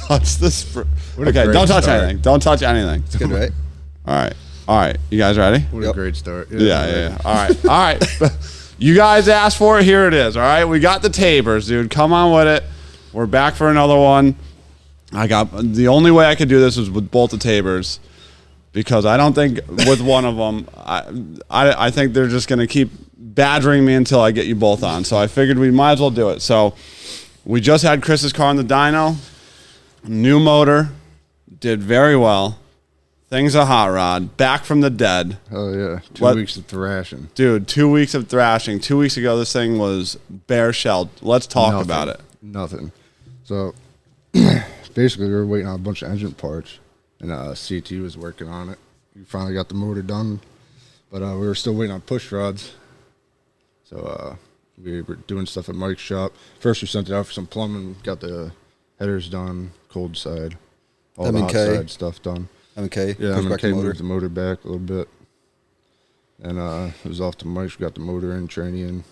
touch this. Okay, don't touch anything. Don't touch anything. It's good, right? All right. You guys ready? What a great start. Yeah. All right. You guys asked for it. Here it is. All right. We got the Tabers, dude. Come on with it. We're back for another one. The only way I could do this was with both the Tabers, because I don't think with one of them, I think they're just going to keep badgering me until I get you both on. So I figured we might as well do it. So we just had Chris's car on the dyno. New motor. Did very well. Thing's a hot rod. Back from the dead. Oh, yeah. 2 weeks of thrashing. Dude, 2 weeks of thrashing. 2 weeks ago, this thing was bare shelled. Let's talk about it. Nothing. So, basically, we were waiting on a bunch of engine parts, and CT was working on it. We finally got the motor done, but we were still waiting on push rods. So, we were doing stuff at Mike's shop. First, we sent it out for some plumbing, got the headers done, cold side, all the hot side stuff done. M&K? Yeah, M&K moved the motor back a little bit. And it was off to Mike's. We got the motor in, training,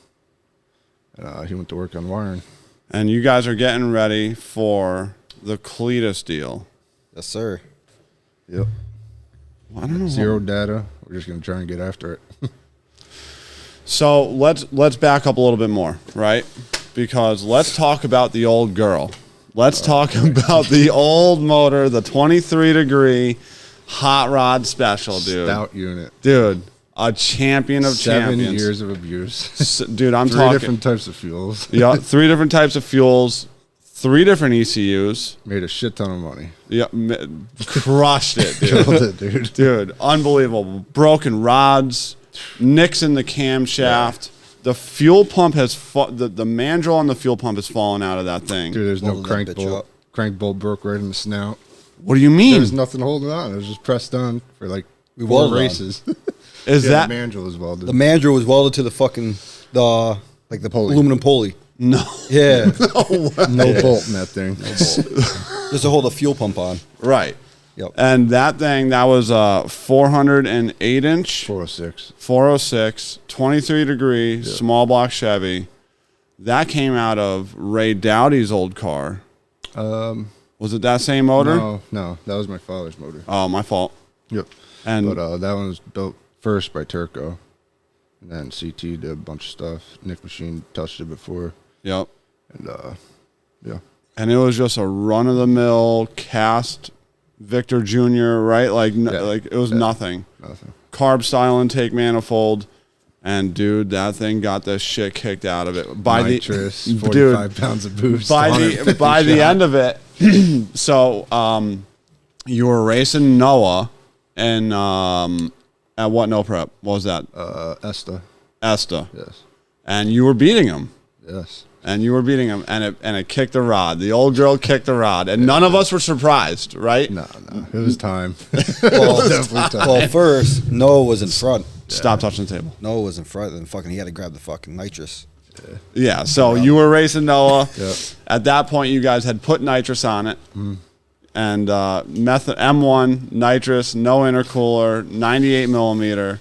and he went to work on wiring. And you guys are getting ready for the Cletus deal. Yes, sir. Yep. Well, I don't know. Zero data. We're just going to try and get after it. So let's back up a little bit more, right? Because let's talk about the old girl. Let's talk about the old motor, the 23-degree hot rod special, dude. Stout unit. Dude, a champion of champions. 7 years of abuse. Dude, I'm talking. 3 different types of fuels. Yeah, 3 different types of fuels, 3 different ECUs. Made a shit ton of money. Yeah, crushed it, dude. Killed it, dude. Dude, unbelievable. Broken rods, nicks in the camshaft. Yeah. The fuel pump has the mandrel on the fuel pump has fallen out of that thing. Dude, there's no crank bolt. Crank bolt broke right in the snout. What do you mean? There's nothing holding on. It was just pressed on for like 4 races. Is that the mandrel was welded? The mandrel was welded to the fucking the pulley. Aluminum pulley. No. Yeah. No bolt in that thing. Just to hold the fuel pump on. Right. Yep. And that thing, that was a 408-inch. 406. 406, 23-degree, small block Chevy. That came out of Ray Dowdy's old car. Was it that same motor? No. That was my father's motor. Oh, my fault. Yep. But that one was built first by Turco. And then CT did a bunch of stuff. Nick Machine touched it before. Yep. And, yeah. And it was just a run-of-the-mill cast Victor Jr., right? Like it was nothing. Nothing. Carb style intake manifold. And, dude, that thing got the shit kicked out of it. By Nitrous, 45 pounds of boost. By the end of it, so you were racing Noah and at what no prep? What was that? Esta. Yes. And you were beating him. Yes. And you were beating him, and it kicked the rod. The old girl kicked the rod, and none of us were surprised, right? No. It was time. Well, definitely time. Well, first, Noah was in front. Stop touching the table. Noah was in front, and fucking he had to grab the fucking nitrous. Yeah, so you were racing Noah. Yep. At that point, you guys had put nitrous on it. And M1, nitrous, no intercooler, 98 millimeter,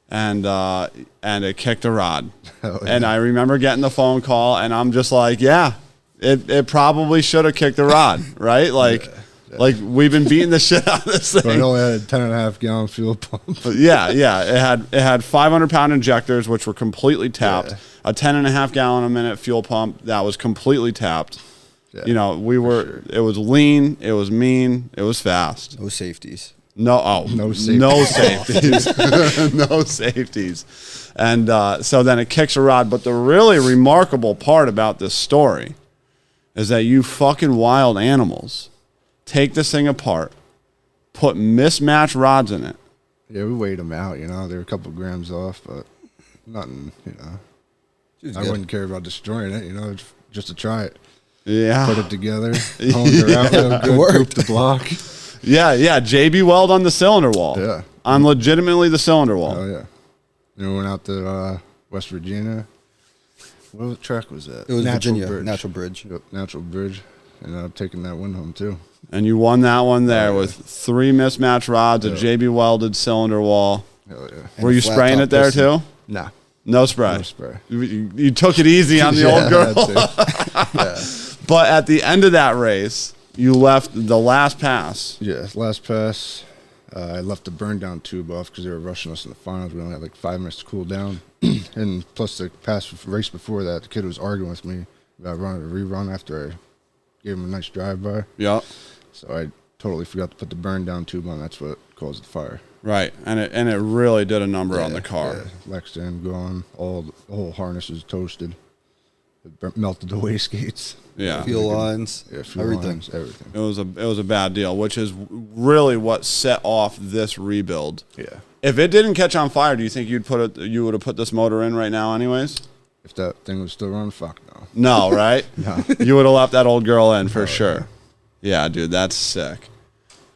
and it kicked a rod. Yeah. And I remember getting the phone call, and I'm just like, yeah, it probably should have kicked the rod, right? Like, like we've been beating the shit out of this thing. But it only had a 10.5 gallon fuel pump. But yeah, it had 500-pound injectors, which were completely tapped. Yeah. A 10.5 gallon a minute fuel pump that was completely tapped. Yeah, you know, it was lean, it was mean, it was fast. No safeties. No safeties. No safeties. And so then it kicks a rod. But the really remarkable part about this story is that you fucking wild animals take this thing apart, put mismatched rods in it. Yeah, we weighed them out, you know. They were a couple grams off, but nothing, you know. I wouldn't care about destroying it, you know, just to try it. Yeah. Put it together, honed her out real good, group the block. Yeah. JB weld on the cylinder wall. Yeah. On legitimately the cylinder wall. Oh, yeah. Then we went out to West Virginia. What track was that? It was Virginia, Natural Bridge. Yep, Natural Bridge. And I'm taking that win home, too. And you won that one there with 3 mismatched rods, a JB welded cylinder wall. Hell yeah. Were you spraying it there, too? Nah. No spray. No spray. You took it easy on the old girl. Yeah. But at the end of that race, you left the last pass. Yeah, last pass. I left the burn down tube off because they were rushing us in the finals. We only had like 5 minutes to cool down. And plus the race before that, the kid was arguing with me about running a rerun after I gave him a nice drive-by. Yeah. So I totally forgot to put the burn down tube on. That's what caused the fire. Right, and it really did a number on the car. Yeah. Lexington gone. The whole harness was toasted. It melted the wastegates. Yeah. Fuel lines. Yeah, fuel everything. lines, everything. It was a bad deal, which is really what set off this rebuild. Yeah. If it didn't catch on fire, do you think you would have put this motor in right now anyways? If that thing was still running, fuck no. No, right? No. You would have left that old girl in for sure. Yeah, dude, that's sick.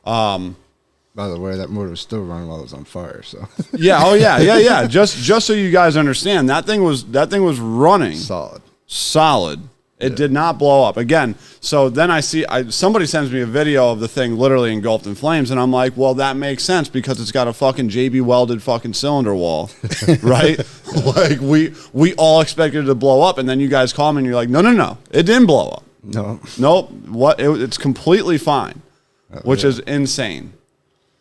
By the way, that motor was still running while it was on fire. So Yeah, oh yeah. Just so you guys understand, that thing was running solid. It did not blow up. Again, so then somebody sends me a video of the thing literally engulfed in flames, and I'm like, well, that makes sense because it's got a fucking JB welded fucking cylinder wall, right? Like we all expected it to blow up, and then you guys call me and you're like, no, it didn't blow up. no. Nope. It's completely fine, which is insane.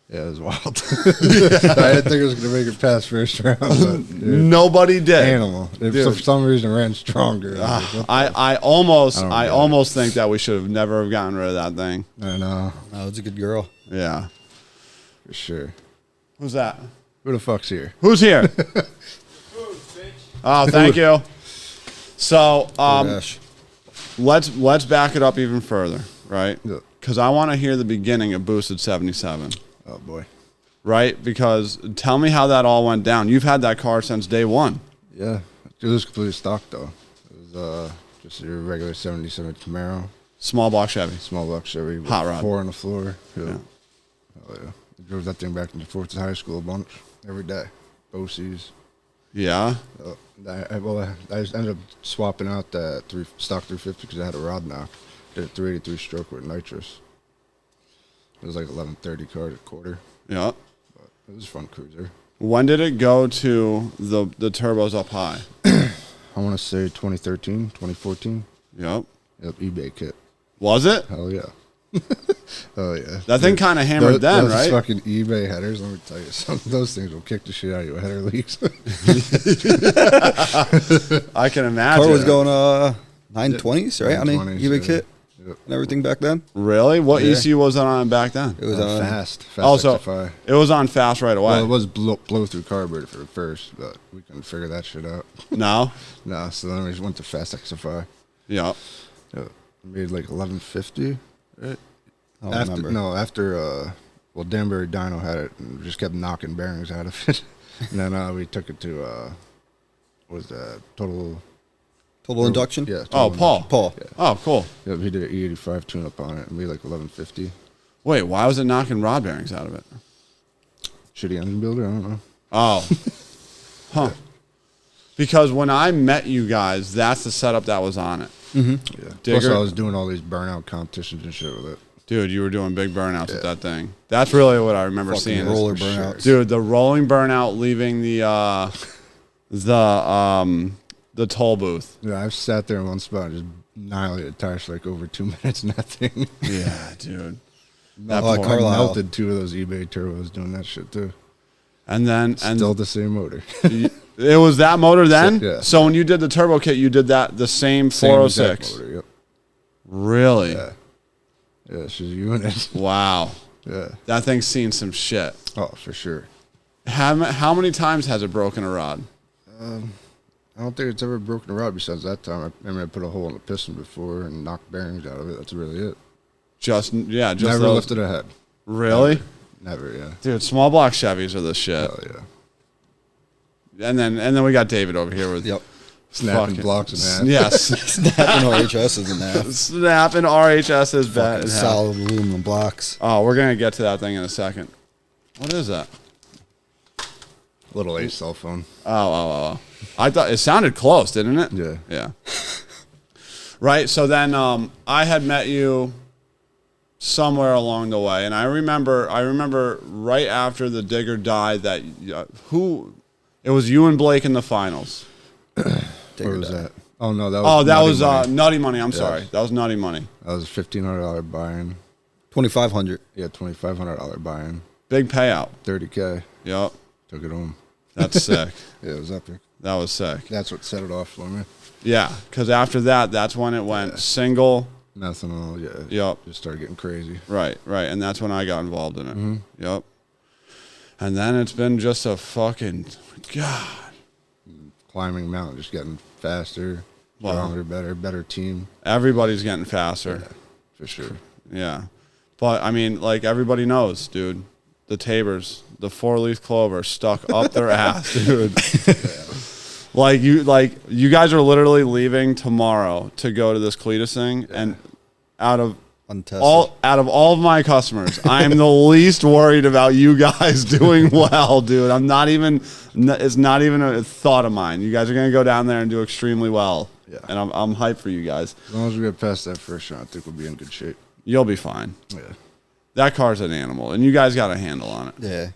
Yeah, it was wild. I didn't think it was going to make it past first round. But, dude, Nobody did. animal. So for some reason, it ran stronger. I almost think that we should have never have gotten rid of that thing. I know. Oh, it's a good girl. Yeah. For sure. Who's that? Who the fuck's here? Who's here? Oh, thank you. So, Thrash. let's back it up even further, right? Yeah. Because I want to hear the beginning of Boosted77, Oh, boy. right? Because tell me how that all went down. You've had that car since day one. Yeah. It was completely stock, though. It was just your regular 77 Camaro. Small block Chevy. Small block Chevy. With Hot rod. 4 on the floor. Yeah. Yeah. Oh, yeah. I drove that thing back and forth to high school a bunch. Every day. BOCs. Yeah. I just ended up swapping out that stock 350 because I had a rod knock. Did a 383 stroke with nitrous. It was like 1130 car to quarter. Yeah. But it was a fun cruiser. When did it go to the turbos up high? I want to say 2013, 2014. Yep. Yep, eBay kit. Was it? Hell yeah. Oh yeah. That thing kind of hammered then, those right? Fucking eBay headers. Let me tell you, some of those things will kick the shit out of you. Header leaks. I can imagine. Car was going 920s, right? 920s, I mean, eBay yeah. kit Yep. and everything back then. Really? What Yeah. ECU was it on back then? It was on fast Also, XFI. it was on fast right away. Well, it was blow through carburetor for first, but we couldn't figure that shit out. No? No, so then we just went to fast XFI. Yeah. Yeah, made like 1150. Right? I don't remember. After Danbury Dyno had it and just kept knocking bearings out of it. And then we took it to what was that total induction? Yeah. Oh, Paul. Paul. Yeah. Oh, cool. Yeah, he did an E85 tune up on it and made like 1150. Wait, why was it knocking rod bearings out of it? Shitty engine builder, I don't know. Oh. Huh. Because when I met you guys, that's the setup that was on it. Yeah. Digger. Plus I was doing all these burnout competitions and shit with it. Dude, you were doing big burnouts with that thing. That's really what I remember Fucking seeing. roller for burnouts. Dude, the rolling burnout leaving the toll booth. Yeah, I've sat there in one spot and just annihilated tires for like over 2 minutes and that thing. Yeah, dude. Oh, poor- Carlisle. Melted 2 of those eBay turbos doing that shit too. And then Still the same motor. it was that motor then? Yeah. So when you did the turbo kit, you did that the same 406. Same exact motor, yep. Really? Yeah. Yeah, it's just a unit. Wow. Yeah. That thing's seen some shit. Oh, for sure. How many times has it broken a rod? I don't think it's ever broken a rod besides that time. I put a hole in the piston before and knocked bearings out of it. That's really it. Just Never those. lifted a head. Really? Never, yeah. Dude, small block Chevys are the shit. Oh, yeah. And then we got David over here with Yep. Snapping fucking- blocks in half. Yes. Snapping RHSs in that. Snapping RHS's bat in half. Solid aluminum blocks. Oh, we're gonna get to that thing in a second. What is that? Little A cell phone. Oh. I thought it sounded close, didn't it? Yeah. Yeah. Right. So then I had met you somewhere along the way, and I remember right after the digger died that it was you and Blake in the finals. Where was that? Oh no, that was that was Money. Nutty Money. I'm sorry, that was Nutty Money. That was a $1,500 buy-in. $2,500. Yeah, $2,500 buy-in. Big payout. $30K. Yep, Took it home. that's sick. Yeah, it was epic. That was sick. That's what set it off for me. Yeah, because after that, that's when it went single. Methanol, yeah. Yep. Just started getting crazy. Right, and that's when I got involved in it. Yep. And then it's been just a fucking God. Climbing mountain, just getting faster, Wow. stronger, better team. Everybody's getting faster. Yeah, for sure. Yeah. But I mean, like everybody knows, dude, the Tabers, the 4-leaf clover stuck up their ass, dude. Like you guys are literally leaving tomorrow to go to this Cletus thing, and out of Untested. all of my customers, I'm the least worried about you guys doing well, dude. I'm not even. It's not even a thought of mine. You guys are gonna go down there and do extremely well. Yeah. And I'm hyped for you guys. As long as we get past that first round, I think we'll be in good shape. You'll be fine. Yeah. That car's an animal, and you guys got a handle on it. Yeah.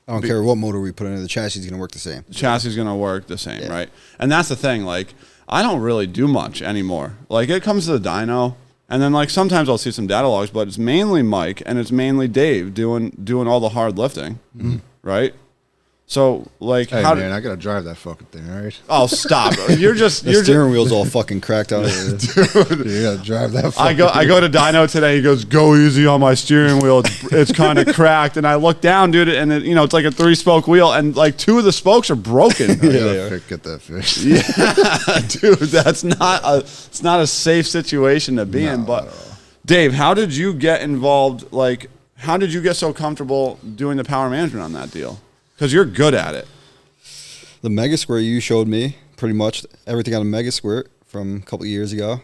I don't care what motor we put in it. The chassis is going to work the same. The chassis is going to work the same, Yeah. right? And that's the thing. Like, I don't really do much anymore. Like, it comes to the dyno, and then, like, sometimes I'll see some data logs, but it's mainly Mike and it's mainly Dave doing all the hard lifting, right? So, like, Hey, how man, I got to drive that fucking thing, all right? Oh, stop. The steering wheel's all fucking cracked out. Dude, you got to drive that fucking I go to Dyno today. He goes, "Go easy on my steering wheel. It's kind of cracked." And I look down, dude, and it's like a 3-spoke wheel, and like 2 of the spokes are broken. Get that fixed. Yeah, dude, it's not a safe situation to be in. But Dave, how did you get involved? Like, how did you get so comfortable doing the power management on that deal? Because you're good at it. The Mega Squirt you showed me, pretty much everything on a Mega Squirt from a couple of years ago,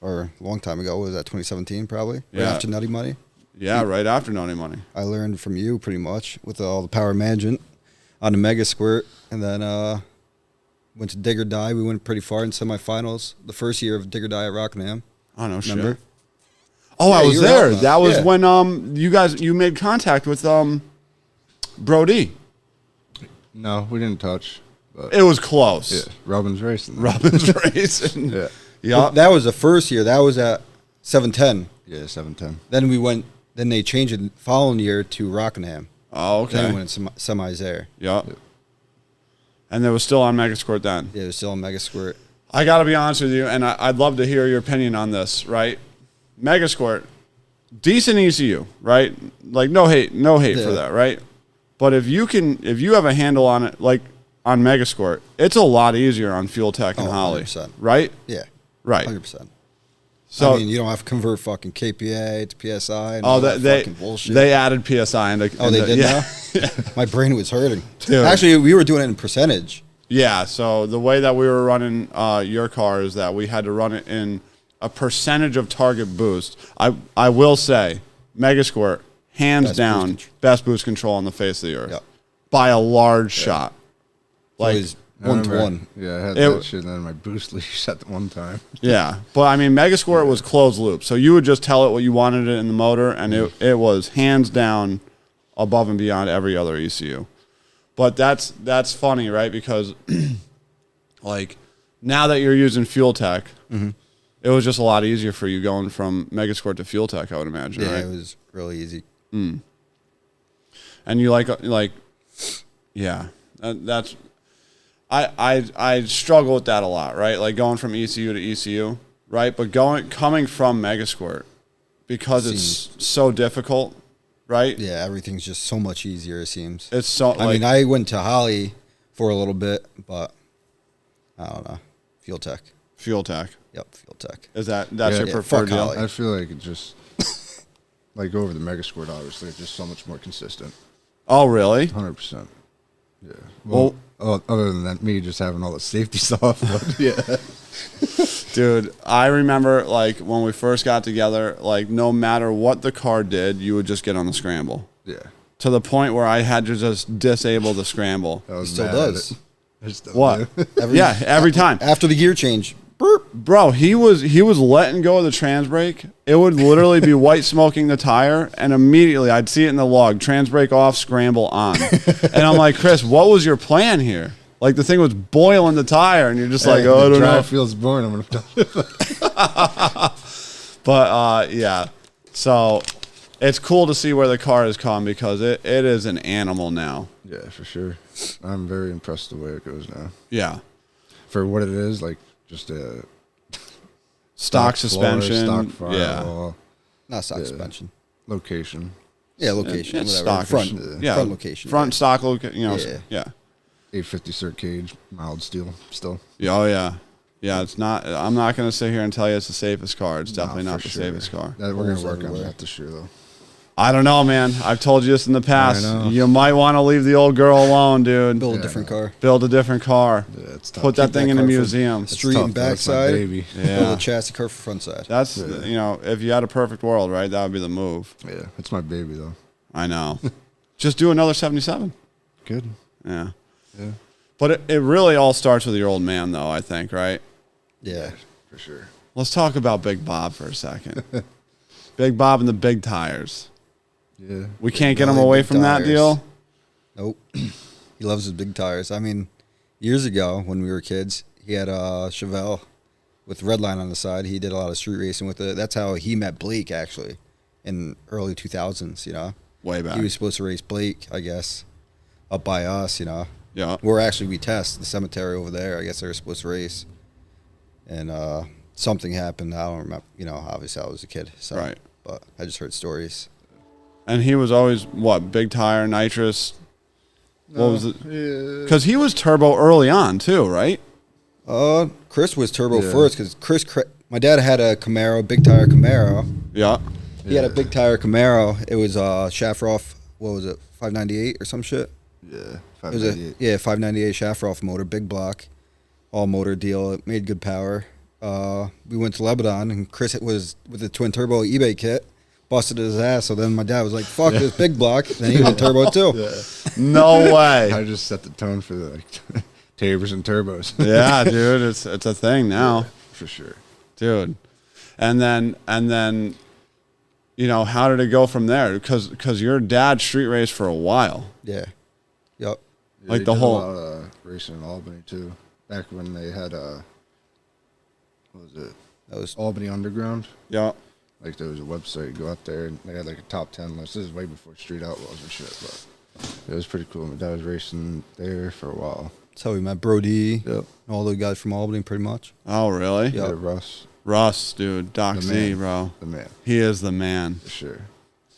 or a long time ago. What was that, 2017 probably? Yeah. Right after Nutty Money. Yeah, right after Nutty Money. I learned from you pretty much with all the power management on the Mega Squirt, and then went to Dig or Die. We went pretty far in semifinals the first year of Dig or Die at Rockingham. Oh no, Remember? shit. Oh, Yeah, I was you were there. out on That was yeah. when you made contact with Brody. No, we didn't touch. But It was close. yeah, Robin's racing. Robin's racing. Yeah. Yeah. That was the first year. That was at 710. Yeah, 710. Then we went. Then they changed it the following year to Rockingham. Oh, Then we okay. went semis there. Yeah. And it was still on Megasquirt then. Yeah, it was still a Mega Squirt. I got to be honest with you, and I'd love to hear your opinion on this, right? Megasquirt, decent ECU, right? Like, no hate for Yeah. that, right? But if you have a handle on it, like on Megasquirt, it's a lot easier on Fuel Tech and Oh, Holly, 100%. right? Yeah, Right. 100%. So, I mean, you don't have to convert fucking KPA to PSI and oh, all that they fucking bullshit. they added PSI into. Oh, they into- did yeah. now? My brain was hurting. Dude. Actually, we were doing it in percentage. Yeah, so the way that we were running your car is that we had to run it in a percentage of target boost. I will say, Megasquirt, hands Best down, boost best boost control on the face of the earth. Yep. By a large shot. Like, Like, it was I 1 to remember- 1. Yeah, I had It- that shit, and then my boost leash at the one time. yeah. But I mean, Megasquirt was closed loop. So you would just tell it what you wanted it in the motor, and it was hands down above and beyond every other ECU. But that's funny, right? Because like now that you're using Fuel Tech, it was just a lot easier for you going from Megasquirt to Fuel Tech, I would imagine, Yeah, right? it was really easy. And you like, yeah, that's I struggle with that a lot, right? Like going from ECU to ECU, right? But coming from Megasquirt because it's so difficult, right? Yeah, everything's just so much easier, it seems. It's so. I mean, I went to Holly for a little bit, but I don't know. Fuel Tech. Fuel Tech. Yep, Fuel Tech. That's Yeah, your yeah, preferred fuck deal? Holly. I feel like it just, like over the Mega Squirt, obviously, it's just so much more consistent. Oh, really? 100%. Yeah. Well, other than that, me just having all the safety stuff. But yeah. Dude, I remember like when we first got together, like no matter what the car did, you would just get on the scramble. Yeah. To the point where I had to just disable the scramble. I was Still mad does. at it. I still What? do. Every time. After the gear change, burp. Bro, he was letting go of the trans brake. It would literally be white smoking the tire, and immediately I'd see it in the log: trans brake off, scramble on. And I'm like, Chris, what was your plan here? Like the thing was boiling the tire, and you're just like, Hey, oh, I the don't drive know. feels boring. I'm gonna. But yeah, so it's cool to see where the car has come because it is an animal now. Yeah, for sure. I'm very impressed the way it goes now. Yeah, For what it is, like just a stock floor, suspension. stock Yeah, firewall, Not stock suspension. location, Yeah, location. it's Whatever. stock. Front location. Front stock location. You know, Yeah. yeah. 850 cert cage, mild steel, still. Yeah, oh yeah. Yeah, it's not. I'm not going to sit here and tell you it's the safest car. It's definitely Nah, not for the sure. safest car. We're gonna Holes work on everywhere. that this year, though. I don't know, man. I've told you this in the past. I know. You might want to leave the old girl alone, dude. Build Yeah, a different car. Build a different car. Yeah, it's tough. Put that Keep thing in a car from museum. Street tough, and though. It's my backside. baby. Yeah. Build a chassis car for front side. That's Yeah. you know, if you had a perfect world, right? That would be the move. Yeah, it's my baby though. I know. Just do another 77. Good. Yeah. Yeah, But it really all starts with your old man, though. I think, right? Yeah. for sure. Let's talk about Big Bob for a second. Big Bob and the big tires. Yeah. We can't get him Really away big from that tires. deal. Nope. He loves his big tires. I mean, years ago when we were kids, he had a Chevelle with red line on the side. He did a lot of street racing with it. That's how he met Blake, actually, in early 2000s, you know. Way back. He was supposed to race Blake, I guess, up by us, you know. Yeah. Where actually we test the cemetery over there. I guess they were supposed to race. And something happened. I don't remember. You know, obviously I was a kid. So, Right. But I just heard stories. And he was always what? Big tire, nitrous. What was it? Yeah. Because he was turbo early on too, right? Chris was turbo Yeah. first because my dad had a Camaro, big tire Camaro. Yeah. He had a big tire Camaro. It was Shafroth, what was it, 598 or some shit? Yeah. It was a 598 Shafroth motor, big block, all motor deal. It made good power. We went to Lebanon and Chris was with the twin turbo eBay kit, busted his ass. So then my dad was like, "Fuck this big block." Then he went turbo too. No way. I just set the tone for the Tabers and turbos. Yeah, dude, it's a thing now, for sure. dude. And then, you know, how did it go from there? Because your dad street raced for a while. Yeah. Yep. Yeah, Like they the did whole- a lot of racing in Albany too. Back when they had what was it? That was Albany Underground. Yeah. Like there was a website, you go out there and they had like a top 10 list. This is way before Street Outlaws and shit, but it was pretty cool. My dad was racing there for a while. that's how we met Brody. Yep. All the guys from Albany, pretty much. Oh, really? Yeah. Yeah, Russ, Russ, dude, Doc The Z, man. bro. the man, He is the man, for sure.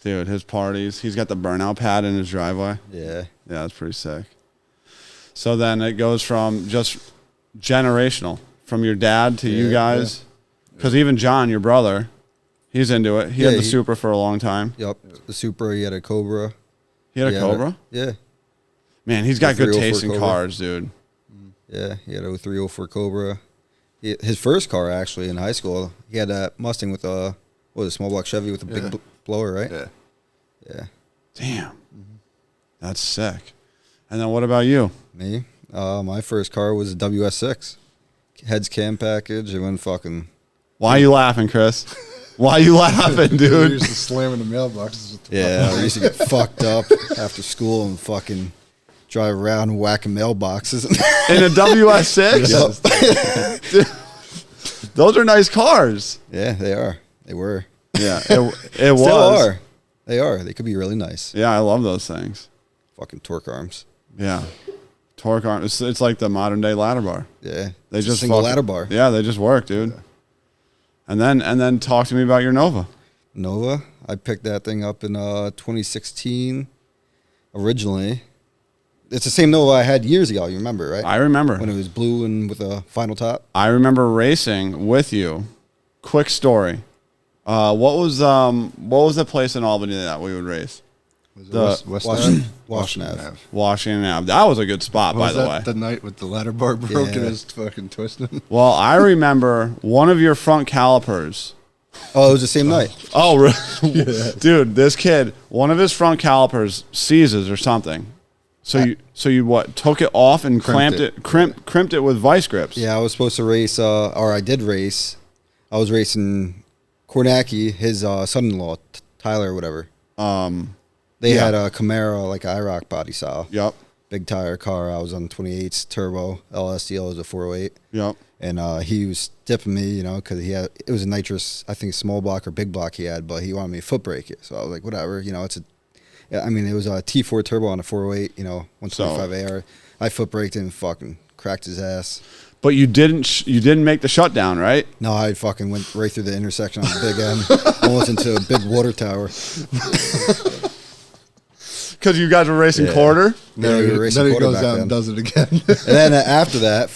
dude. His parties. He's got the burnout pad in his driveway. Yeah. Yeah, that's pretty sick. So then it goes from just generational, from your dad to you Yeah, guys. Because even John, your brother, he's into it. He had Yeah, the he- Supra for a long time. Yep. The Supra, he had a Cobra. He had a He Cobra? Yeah. Man, he's got good 0304 taste in Cobra. cars, dude. Yeah, he had a 0304 Cobra. His first car, actually, in high school, he had that Mustang with a, what was it, small block Chevy with a Yeah. big blower, right? Yeah. Yeah. Damn. That's sick. And then what about you? Me? My first car was a WS6. Heads cam package. It went fucking... Why are you laughing, Chris? Why are you laughing, We dude? used to slam in the mailboxes. With the Yeah, I used to get fucked up after school and fucking drive around and whacking mailboxes. In a WS6? Dude, those are nice cars. Yeah, they are. They were. Yeah, it was. Still are. They are. They could be really nice. Yeah, I love those things. Fucking torque arms. Yeah. Torque arm. It's like the modern day ladder bar. Yeah. They It's a just single fucking- ladder bar. Yeah, they just work, dude. Yeah. And then talk to me about your Nova. Nova. I picked that thing up in 2016 originally. It's the same Nova I had years ago, you remember, right? I remember. When it was blue and with a final top. I remember racing with you. Quick story. What was the place in Albany that we would race? Was it The West Washington- Ave? Washington Ave. Washington Ave. That was a good spot, by Was the that way. the night with the ladder bar broke and Yeah. his fucking twisting? Well, I remember one of your front calipers. Oh, it was the same night. Oh, really? Dude, this kid, one of his front calipers seizes or something. So you what? Took it off and crimped it with vice grips. Yeah, I was supposed to race, or I did race. I was racing Kornacki, his son-in-law, Tyler or whatever. They Yeah. had a Camaro, like an IROC body style. Yep. big tire car. I was on 28s turbo LSDL was a 408. Yep. And he was tipping me, because it was a nitrous, I think small block or big block he had, but he wanted me to foot brake it. So I was like, whatever, it was a T4 turbo on a 408, 125 AR. I foot braked him and fucking cracked his ass. But you didn't make the shutdown, right? No, I fucking went right through the intersection on the big end, almost into a big water tower. Because you guys were racing quarter? Yeah, we were racing then he quarter goes back down then. and does it again. And then after that,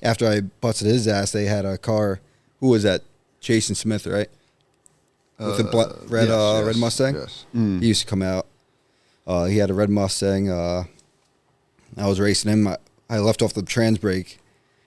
after I busted his ass, they had a car. Who was that? Jason Smith, right? With the red Mustang? Yes. He used to come out. He had a red Mustang. I was racing him. I left off the trans brake,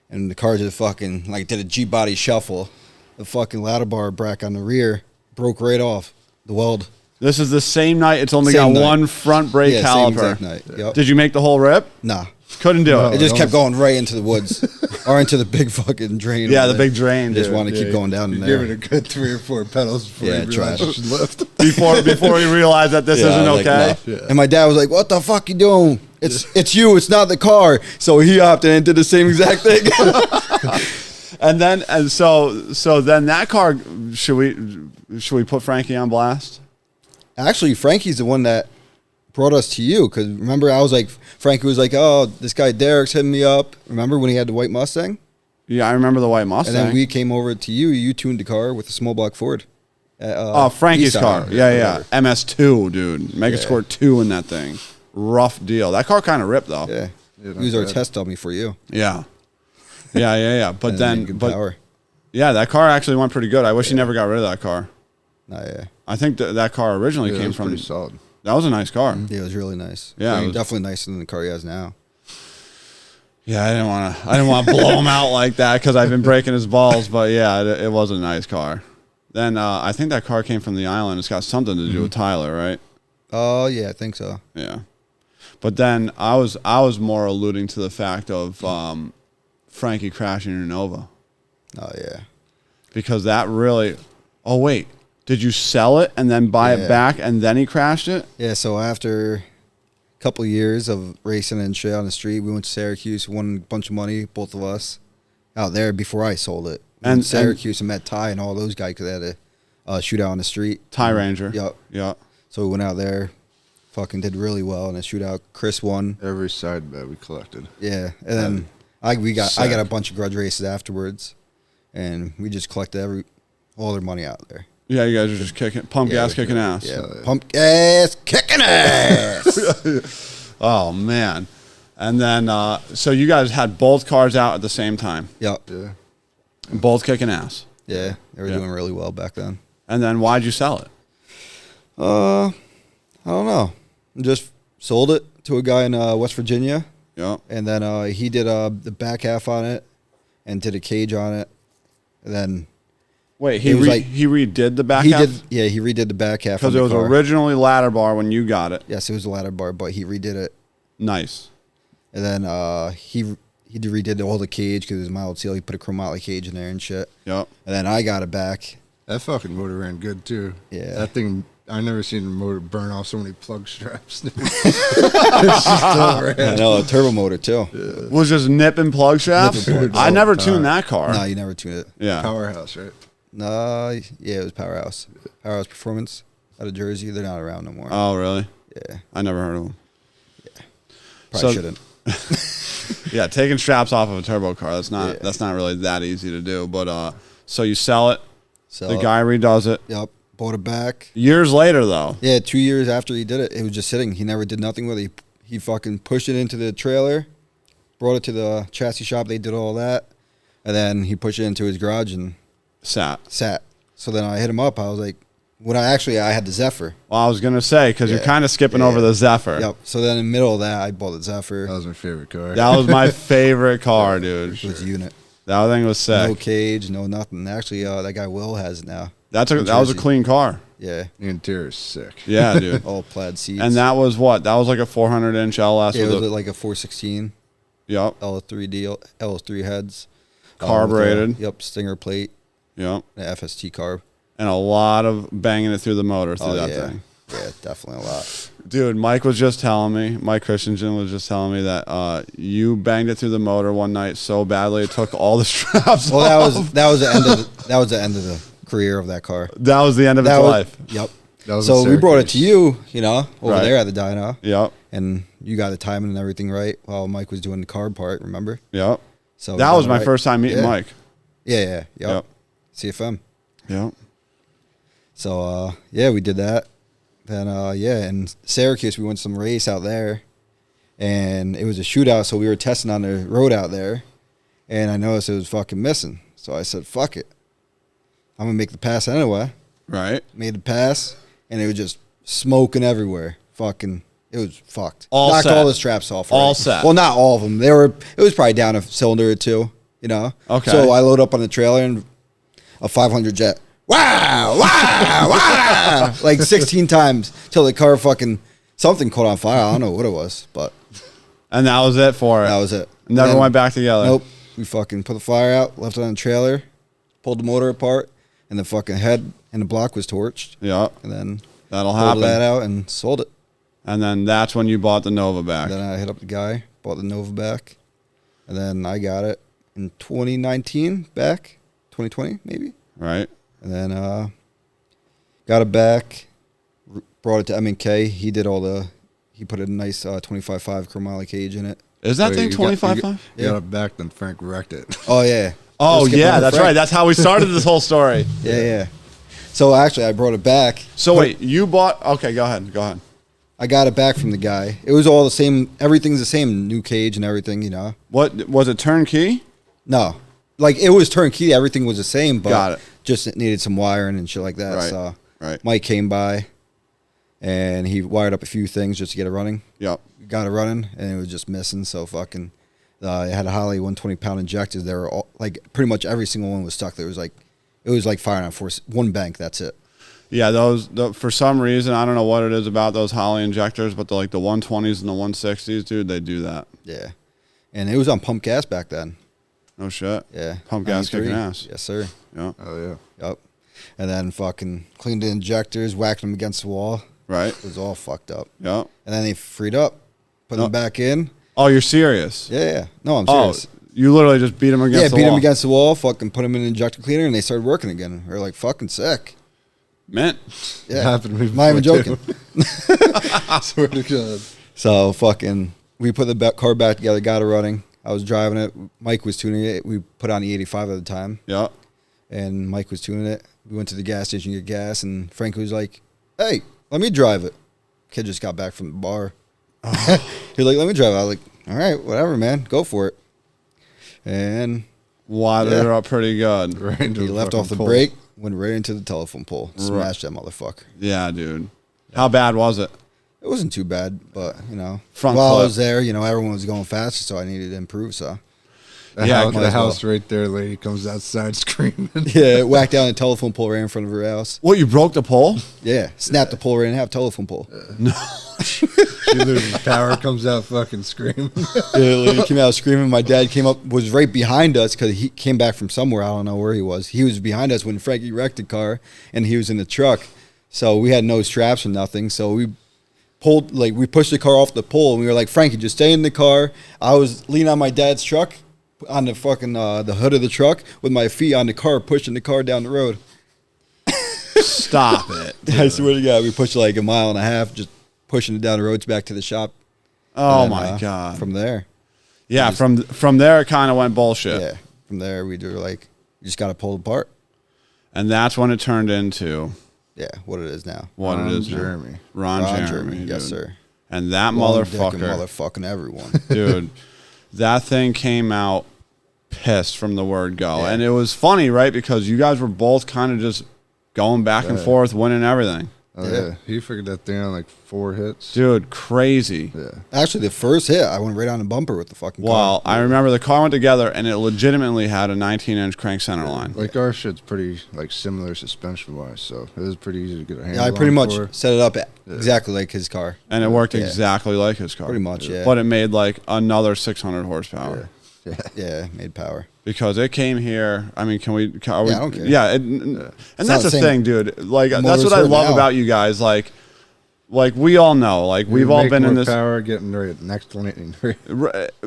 and the car just fucking, did a G-body shuffle. The fucking ladder bar bracket on the rear broke right off. The weld. This is the same night. It's only Same got night. one front brake Yeah, caliper. same exact night. Yep. Did you make the whole rip? Nah. Couldn't do No. it. It just kept going right into the woods. Or into the big fucking drain. Yeah, over the there. big drain, Just dude. wanted to keep going down in You there. give it a good 3 or 4 pedals before Yeah, you realize trash. you should lift. Before you realized that this Yeah, isn't I was okay. like, no. Yeah. And my dad was like, "What the fuck you doing? It's you. It's not the car." So he hopped in and did the same exact thing. So then that car, should we put Frankie on blast? Actually, Frankie's the one that brought us to you. Because remember, I was like, Frankie was like, "Oh, this guy Derek's hitting me up." Remember when he had the white Mustang? Yeah, I remember the white Mustang. And then we came over to you. You tuned the car with a small block Ford. Frankie's Eastside, car. or Yeah. whatever. MS2, dude. Mega Yeah. score 2 in that thing. Rough deal. That car kind of ripped though. Yeah. Yeah, He was our not bad. test dummy for you. Yeah. Yeah. But And then, good but power. yeah, that car actually went pretty good. I wish he never got rid of that car. Nah, yeah. I think that car originally Yeah, it came was from. pretty solid. That was a nice car. Yeah, it was really nice. Yeah, I it mean, was- definitely nicer than the car he has now. Yeah, I didn't want to blow him out like that because I've been breaking his balls. But yeah, it was a nice car. Then I think that car came from the island. It's got something to do with Tyler, right? Oh, yeah, I think so. Yeah. But then I was more alluding to the fact of Frankie crashing your Nova Oh, yeah. because that really. Oh wait, did you sell it and then buy it Yeah. back and then he crashed it? Yeah, so after a couple of years of racing and shit on the street, we went to Syracuse, won a bunch of money, both of us, out there before I sold it. We went to Syracuse and met Ty and all those guys because they had a shootout on the street. Tie Ranger. Yep. Yeah. So we went out there, fucking did really well in a shootout. Chris won. Every side bet we collected. Yeah, and then I got Sick. a bunch of grudge races afterwards, and we just collected all their money out there. Yeah, you guys are just pump gas, kicking ass. Yeah, Oh, yeah. pump gas, kicking ass. Oh man. And then so you guys had both cars out at the same time, Yep. Yeah. both kicking ass. Yeah, they were Yeah. doing really well back then. And then why'd you sell it? I don't know. Just sold it to a guy in West Virginia, Yeah. and then he did the back half on it, and did a cage on it, and then Wait, It was like- he redid the back he half he redid the back half because on it the was car. originally ladder bar when you got it. Yes, it was a ladder bar, but he redid it, Nice. and then he redid all the cage because it was mild seal. He put a chromoly cage in there and shit, Yep. and then I got it back. That fucking motor ran good too. Yeah. That thing, I never seen a motor burn off so many plug straps. It's just still ran. I know, a turbo motor too. Was just nip and plug shafts? Nip and plug I all never the tuned time. that car. No, you never tuned it. Yeah. Powerhouse, right? No, yeah, it was Powerhouse. Powerhouse Performance out of Jersey. They're not around no more. Oh, really? Yeah, I never heard of them. probably So- shouldn't. Yeah, taking straps off of a turbo car, that's not Yeah. that's not really that easy to do. But so you sell it, So the guy redoes it. yep, bought it back. Years later though. Yeah, 2 years after he did it, it was just sitting. He never did nothing with it. He fucking pushed it into the trailer, brought it to the chassis shop. They did all that, and then he pushed it into his garage and Sat. sat. So then I hit him up. I was like, I had the Zephyr. Well, I was gonna say because you're Yeah. kind of skipping Yeah. over the Zephyr. Yep. So then in the middle of that, I bought the Zephyr. That was my favorite car. That was my favorite car, dude. It was a unit. That thing was sick. No cage, no nothing. Actually, that guy Will has it now. That was a Jersey. clean car. Yeah. The interior is sick. Yeah, dude. All plaid seats. And that was what? That was like a 400-inch LS yeah, it with was a like a 416 yep, L3 heads. Carbureted. With a, yep, Stinger plate, yep, an FST carb. and a lot of banging it through the motor through Oh, that yeah. thing. Yeah, definitely a lot. Dude, Mike Christensen was just telling me that you banged it through the motor one night so badly it took all the straps Well, off. that was the end of the career of that car. That was the end of its life. Yep. That was So in we brought it to Syracuse. you, over Right. there at the dyno. Yep. And you got the timing and everything right while Mike was doing the carb part, remember? Yep. So That was my first time meeting Yeah. Mike. Yeah. Yep. Yep. CFM. Yep. So, we did that. Then, in Syracuse, we went some race out there. And it was a shootout, so we were testing on the road out there. And I noticed it was fucking missing. So I said, fuck it. I'm going to make the pass anyway. Right. Made the pass, and it was just smoking everywhere. Fucking, it was fucked. All Knocked set. all the straps off. All already. set. Well, not all of them. It was probably down a cylinder or two, Okay. So I load up on the trailer and a 500 jet. Wow, wow, wow. Like 16 times till the car something caught on fire. I don't know what it was, but And that was it for it. that was it. Never Then- went back together. Nope. We fucking put the fire out, left it on the trailer, pulled the motor apart, and the fucking head and the block was torched. Yep. And then That'll pulled happen. that out and sold it. And then that's when you bought the Nova back. Then I hit up the guy, bought the Nova back, and then I got it in 2019 back, 2020 maybe. Right. And then got it back, brought it to M&K. He put a nice 25.5 chromoly cage in it. Is that So thing you got- 25.5? You got it back, then Frank wrecked it. Oh, yeah. Oh, Just skip yeah, over that's Frank. right. That's how we started this whole story. Yeah. So actually, I brought it back. So wait, you bought... Okay, go ahead. I got it back from the guy. It was all the same. Everything's the same. New cage and everything, What, was it turnkey? No. Like, it was turnkey. Everything was the same, but Got it. just needed some wiring and shit like that. Right, So right. Mike came by, and he wired up a few things just to get it running. Yep. Got it running, and it was just missing. So fucking... it had a Holley 120-pound injectors. They were all, like, pretty much every single one was stuck. There was it was like firing on one bank. That's it. Yeah, for some reason, I don't know what it is about those Holley injectors, but the 120s and the 160s, dude, they do that. Yeah. And it was on pump gas back then. No shit. Yeah. Pump gas 93. kicking ass. Yes, sir. Yeah. Oh, yeah. Yep. And then fucking cleaned the injectors, whacked them against the wall. Right. It was all fucked up. Yep. And then they freed up, put them back in. Oh, you're serious? Yeah. No, I'm Oh, serious. you literally just beat them against the beat wall. them against the wall, fucking put them in an injector cleaner, and they started working again. They're like fucking sick. Mint. Yeah. happened to me Not even before, joking. Swear to God. So fucking, we put the car back together, got it running. I was driving it. Mike was tuning it. We put on the 85 at the time, Yep. and Mike was tuning it. We went to the gas station to get gas, and Frank was like, "Hey, let me drive it." Kid just got back from the bar. He's like, "Let me drive it." I was like, "All right, whatever, man, go for it." And Wadded Yeah. it up pretty good. Right into he the left fucking off the pole. brake, went right into the telephone pole, smashed that motherfucker. Yeah, dude. How bad was it? It wasn't too bad, but Front while I clip. was there, everyone was going faster, so I needed to improve. So Yeah, The might as house right there, lady comes outside screaming. yeah, it whacked down a telephone pole right in front of her house. What, you broke the pole? Yeah, snapped the pole right in half, telephone pole. She loses power, comes out fucking screaming. Yeah, lady came out screaming. My dad came up, was right behind us because he came back from somewhere. I don't know where he was. He was behind us when Frankie wrecked the car, and he was in the truck. So we had no straps or nothing. So we pushed the car off the pole, and we were like, Frankie, just stay in the car. I was leaning on my dad's truck, on the fucking the hood of the truck, with my feet on the car, pushing the car down the road. Stop it. I swear to God, we pushed like a mile and a half, just pushing it down the roads back to the shop. Oh, And, my God. From there. Yeah, from there, it kind of went bullshit. Yeah. From there, we do you just got to pull it apart. And that's when it turned into Yeah, what it is now. what Ron it is now. Jeremy. Ron Jeremy. Yes, dude. sir. And that Long dick and motherfucker, motherfucking everyone. dude, that thing came out pissed from the word go. Yeah. And it was funny, right? Because you guys were both kind of just going back and forth, winning everything. Oh, Yeah. yeah. He figured that thing out in like 4 hits. Dude, crazy. Yeah. Actually, the first hit, I went right on the bumper with the fucking Well, car. I remember the car went together, and it legitimately had a 19-inch crank center line. Like our shit's pretty like similar suspension wise, so it was pretty easy to get a handle Yeah, I pretty on much for. set it up exactly like his car. And it worked Yeah. exactly like his car. Pretty much, yeah. But it made like another 600 horsepower. Yeah. Yeah, made power. Because it came here. I mean, are we? Yeah, I don't care. Yeah, and that's not the the same. thing, dude. Like, that's motor's what I hurting love now. about you guys. Like, like we all know, like we've all been in this. Power getting right next lightning.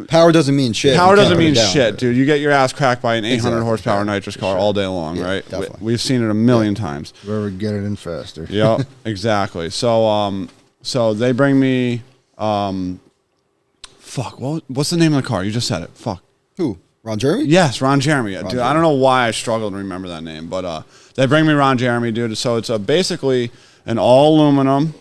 Power doesn't mean shit. Power You can't doesn't put it mean down. shit, dude. You get your ass cracked by an 800 Exactly. horsepower nitrous car all day long, Yeah, right? definitely. We've seen it a million times. Whoever get it in faster. Yep, exactly. So so they bring me fuck, what's the name of the car? You just said it. Fuck. Who? Ron Jeremy? Yes, Ron Jeremy. Dude, I don't know why I struggled to remember that name, but they bring me Ron Jeremy, dude. So it's basically an all aluminum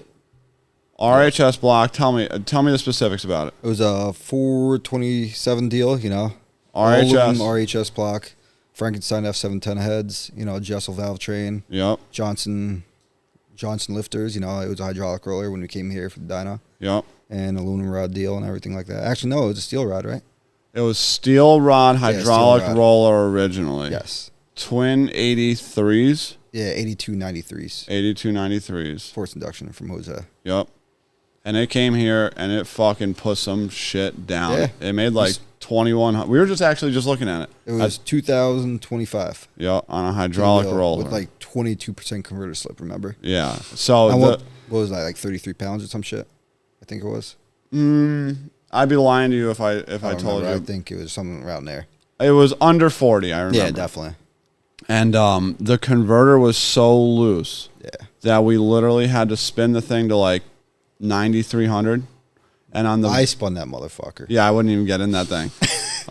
RHS block. Tell me the specifics about it. It was a 427 deal, you know. RHS. All-aluminum RHS block. Frankenstein F710 heads, you know, Jessel valve train. Yep. Johnson lifters, you know, it was a hydraulic roller when we came here for the dyno. Yep. And aluminum rod deal and everything like that. Actually, no, it was a steel rod, right? It was steel rod hydraulic steel rod. roller originally. Yes. Twin 83s. Yeah, 8293s. 8293s. Forced induction from Jose. Yep. And it came here and it fucking put some shit down. Yeah. It made like 21. We were just looking at it. It was 2025. Yep, on a hydraulic roller. With like 22% converter slip, remember? Yeah. So And what was that, like 33 pounds or some shit? I think it was. I'd be lying to you if I don't told remember. you. I think it was something around there. It was under 40, I remember. Yeah, definitely. And the converter was so loose that we literally had to spin the thing to like 9,300. And on the I spun that motherfucker. yeah, I wouldn't even get in that thing.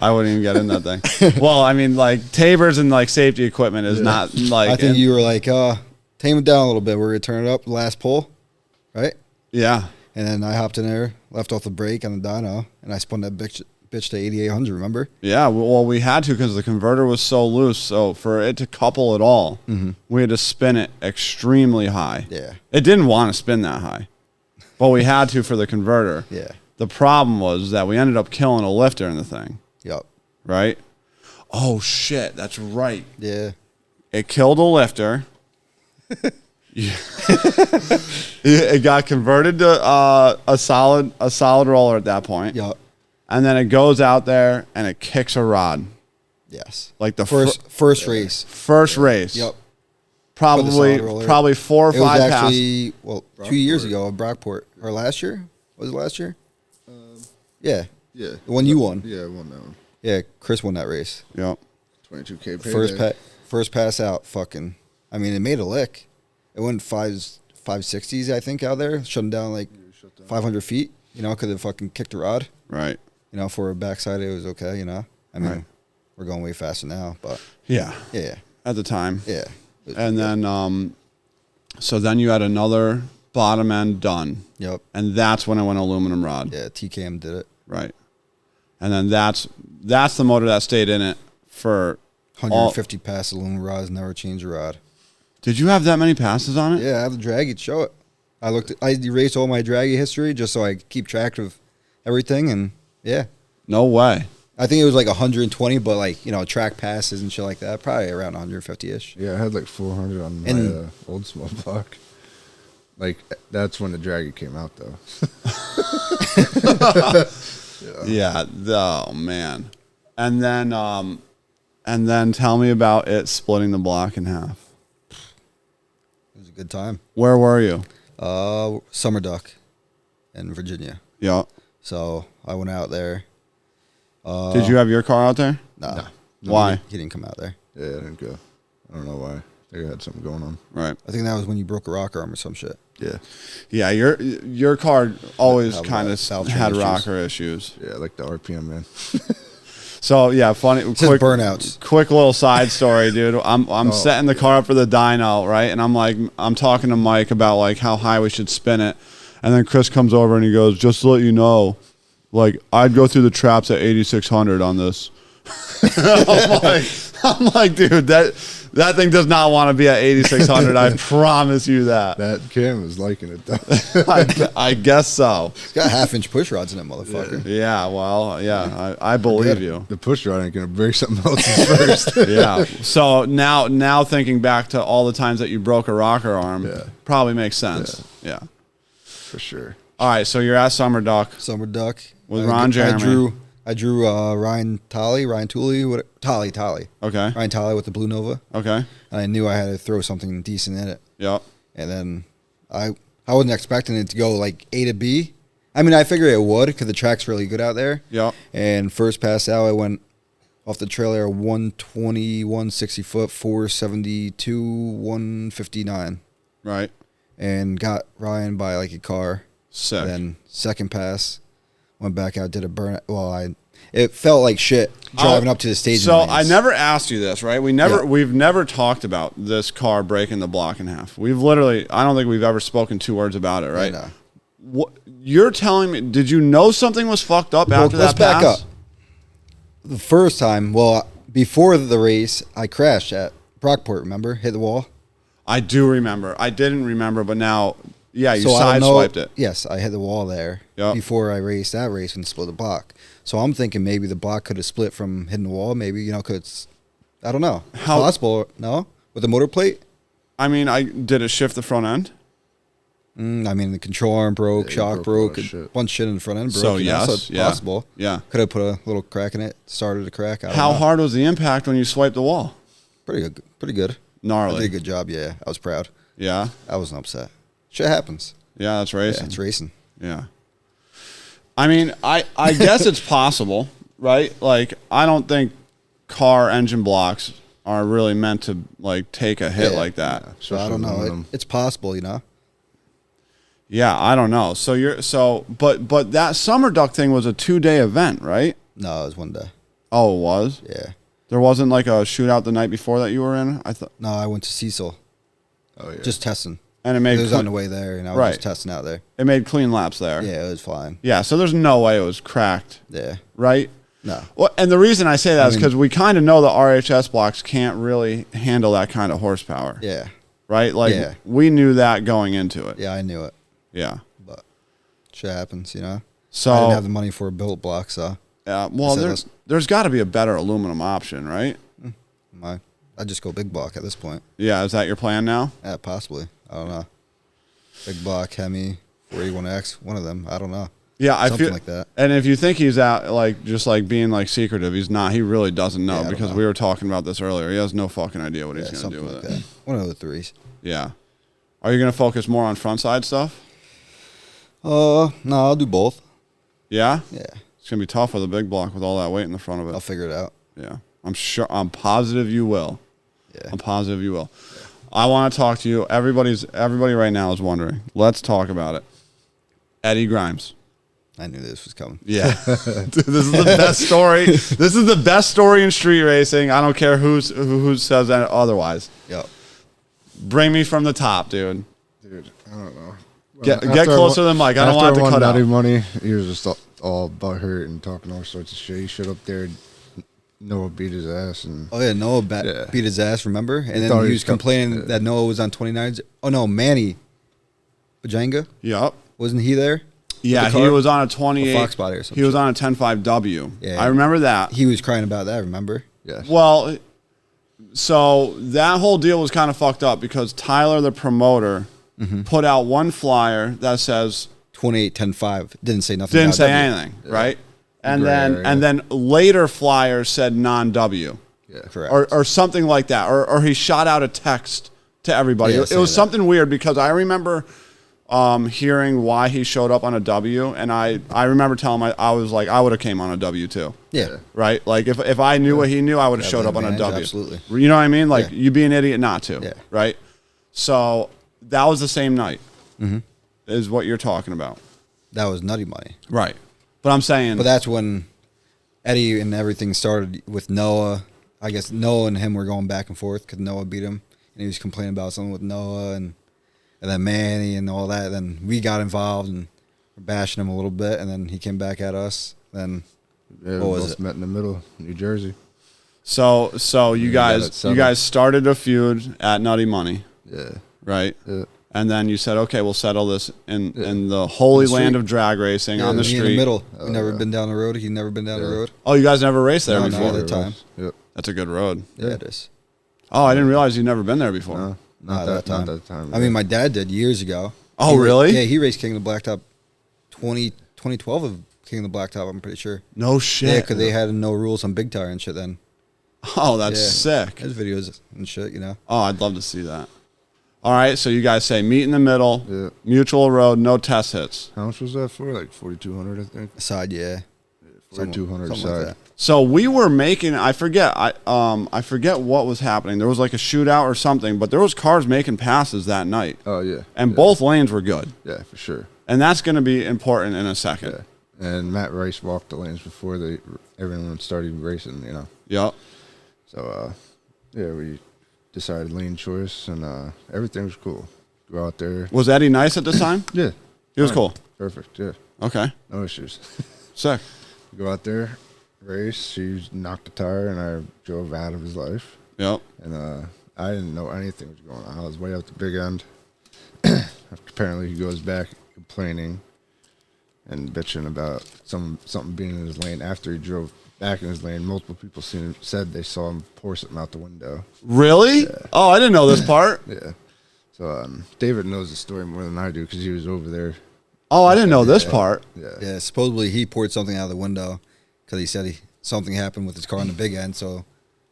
I wouldn't even get in that thing. Well, I mean, like Tabers and like safety equipment is not like. I think you were like, tame it down a little bit. We're gonna turn it up, last pull, right? Yeah. And then I hopped in there, left off the brake on the dyno, and I spun that bitch to 8,800. Remember? Yeah, well, we had to because the converter was so loose. So for it to couple at all, we had to spin it extremely high. Yeah. It didn't want to spin that high, but we had to for the converter. Yeah. The problem was that we ended up killing a lifter in the thing, Yup. right? Oh, shit, that's right. Yeah. It killed a lifter. It got converted to a solid roller at that point. Yup. And then it goes out there and it kicks a rod. Yes. Like the first race. First race. Yup. Probably 4 or 5 It was passes. actually 2 years ago at Brockport, or last year. Was it last year? Yeah. Yeah. The one you won. Yeah, I won that one. Yeah, Chris won that race. Yep. 22K payday. First pass out. Fucking. I mean, it made a lick. It went 560s, I think, out there, shutting down like 500 feet. You know, because it fucking kicked a rod. Right. You know, for a backside, it was okay. You know, I mean, Right. we're going way faster now, but Yeah. yeah, At the time. yeah. And then, so then you had another bottom end done. Yep. And that's when it went aluminum rod. Yeah, TKM did it. Right. And then that's the motor that stayed in it for 150 pass aluminum rods, never change a rod. Did you have that many passes on it? Yeah, I have the draggy to show it. I erased all my draggy history just so I could keep track of everything, and yeah. No way. I think it was like 120, but like, you know, track passes and shit like that, probably around 150-ish. Yeah, I had like 400 on my old small block. Like, that's when the draggy came out, though. Yeah. Oh man. And then tell me about it splitting the block in half. It was a good time. Where were you? Summer Duck in Virginia. Yeah. So I went out there. Did you have your car out there? No. Why? He didn't come out there. Yeah, I didn't go. I don't know why. I think I had something going on. Right. I think that was when you broke a rock arm or some shit. Yeah. Yeah, your car always Have kind of valve had chain rocker issues. Yeah, I like the RPM, man. So yeah, funny. It says burnouts. Quick little side story, dude. I'm setting the car up for the dyno, right? And I'm talking to Mike about like how high we should spin it, and then Chris comes over and he goes, "Just to let you know, like I'd go through the traps at 8,600 on this." I'm like, dude, that thing does not want to be at 8,600. I promise you that. That Cam is liking it, though. I guess so. It's got 1/2-inch push rods in that motherfucker. Yeah, well, yeah, I believe you. The push rod ain't going to break something else first. Yeah. So now thinking back to all the times that you broke a rocker arm, probably makes sense. Yeah. For sure. All right. So you're at Summer Duck. Summer Duck. With Ron Jeremy. I drew Ryan Tolley. Tolley. Okay. Ryan Tolley with the Blue Nova. Okay. And I knew I had to throw something decent in it. Yep. And then I I wasn't expecting it to go like A to B. I mean, I figured it would because the track's really good out there. Yep. And first pass out, I went off the trailer 120, 160 foot, 472, 159. Right. And got Ryan by like a car. Sick. Then second pass, went back out, did a burn. Well, it felt like shit driving up to the staging So lanes. I never asked you this, right? We've never talked about this car breaking the block in half. I don't think we've ever spoken 2 words about it, right? No. What you're telling me? Did you know something was fucked up after Let's that pass? back up. The first time, before the race, I crashed at Brockport. Remember, hit the wall. I do remember. I didn't remember, but now, yeah, you I don't know- sideswiped it. Yes, I hit the wall there Yep. before I raced that race and split the block. So I'm thinking maybe the block could have split from hitting the wall. Maybe I don't know. It's How- possible? No, with the motor plate. I mean, did it shift the front end? I mean, the control arm broke, Yeah, shock you broke, broke a lot of shit. bunch of shit in the front end broke. So, you know, yes, so it's yeah, possible. yeah. Could have put a little crack in it, started a crack. I don't How know. hard was the impact when you swiped the wall? Pretty good. Pretty good. I Gnarly. did a good job. Yeah, I was proud. Yeah, I wasn't upset. Shit happens. yeah, that's Yeah, racing. it's racing. Yeah. I mean, I guess it's possible, right? Like, I don't think car engine blocks are really meant to like take a hit Yeah. like that. So I don't know. Aluminum. It's possible, you know. Yeah, I don't know. But that summer duck thing was a 2-day event, right? No, it was one day. Oh, it was? Yeah. There wasn't like a shootout the night before that you were in? I thought, No, I went to Cecil. Oh yeah. Just testing. and it It made was on the way there, and I was Right. just testing out there. it made clean laps there. Yeah, it was fine. Yeah, so there's no way it was cracked, Yeah. right? No. Well, and the reason I say that is mean- because we kind of know the RHS blocks can't really handle that kind of horsepower, Yeah. right? Like Yeah. we knew that going into it. Yeah, I knew it. Yeah. But shit happens, you know. So I didn't have the money for a built block, so well, So there's got to be a better aluminum option, right? I just go big block at this point. Yeah, is that your plan now? Yeah, possibly. I don't know. Big block, Hemi, 481X, one of them. I don't know. Yeah, I Something feel like that. And if you think he's out, like just like being like secretive, he's not. He really doesn't know Yeah, I don't because know. we were talking about this earlier. He has no fucking idea what he's Yeah, gonna something do with like it. that. One of the threes. Yeah. Are you gonna focus more on front side stuff? No, I'll do both. Yeah. Yeah, It's gonna be tough with a big block with all that weight in the front of it. I'll figure it out. Yeah. I'm positive you will. Yeah. I'm positive you will. I want to talk to you. Everybody right now is wondering. Let's talk about it. Eddie Grimes. I knew this was coming. Yeah. Dude, this is the best story. This is the best story in street racing. I don't care who says that otherwise. Yep. Bring me from the top, dude. Dude, I don't know. Get After closer to the mic. I don't want it to cut out. Nutty money. He was just all butthurt and talking all sorts of shit. He showed up there. Noah beat his ass and Oh yeah, Noah Yeah. beat his ass. Remember? And then thought he he was was complaining that Noah was on 29s. Oh no, Manny Bajanga, Yep. wasn't he there? Yeah, With the he car? was on a 28. A Fox body or something. He was on a 10.5W. Yeah. I remember that. He was crying about that. Remember? yes. Well, so that whole deal was kind of fucked up because Tyler, the promoter, put out one flyer that says 28, 10, 5. Didn't say nothing. didn't about say W. anything, right? And Gray then area. later flyers said non-W Yeah. Correct. or something like that, or he shot out a text to everybody. Yeah, it was say that. something weird because I remember hearing why he showed up on a W, and I remember telling him I was like I would have came on a W too. Yeah. Right? Like if I knew what he knew, I would have Yeah, showed the up on a advantage, W. absolutely. You know what I mean? Like Yeah. you'd be an idiot not to. Yeah. Right? So that was the same night. Mm-hmm. Is what you're talking about. That was nutty money. Right. But I'm saying But that's when Eddie and everything started with Noah. I guess Noah and him were going back and forth because Noah beat him, and he was complaining about something with Noah and then Manny and all that. Then we got involved and were bashing him a little bit, and then he came back at us. Then Yeah, What we was both it? met in the middle, New Jersey. so you got it guys settled. started a feud at Nutty Money, Yeah. right? Yeah. And then you said, okay, we'll settle this in the holy On the land street. of drag racing on the me street. in the middle. Oh, We never yeah. been down the road. He never been down the Yeah. road. Oh, you guys never raced there No, before? no. At the time. Yep. That's a good road. Yeah, it is. Oh, I didn't realize you'd never been there before. No, Not that time. Not that time. I mean, my dad did years ago. Oh, He ra- really? Yeah, he raced King of the Blacktop 2012 of King of the Blacktop, I'm pretty sure. No shit. Yeah, because they had no rules on big tire and shit then. Oh, that's Yeah. sick. There's videos and shit, you know. Oh, I'd love to see that. All right, so you guys say meet in the middle, Yeah. mutual road, no test hits. How much was that for? Like 4,200, I think. Side, yeah. 4,200 Something side. like that. So we were making, I forget what was happening. There was like a shootout or something, but there was cars making passes that night. Oh yeah. And yeah. both lanes were good. Yeah, for sure. And that's going to be important in a second. Yeah. And Matt Rice walked the lanes before everyone started racing. You know. Yep. So yeah, we decided lane choice, and everything was cool. Go out there. Was Eddie nice at this time? Yeah. He was Fine. cool. Perfect. Yeah. Okay. No issues. Sick. Go out there, race. She knocked a tire, and I drove out of his life. Yep. And I didn't know anything was going on. I was way out the big end. Apparently, he goes back complaining and bitching about something being in his lane. After he drove back in his lane, multiple people said they saw him pour something out the window. Really? Yeah. Oh, I didn't know this part. Yeah. So David knows the story more than I do because he was over there. Oh, I didn't know this part. Yeah. Yeah, supposedly he poured something out of the window because he said something happened with his car on the big end. So,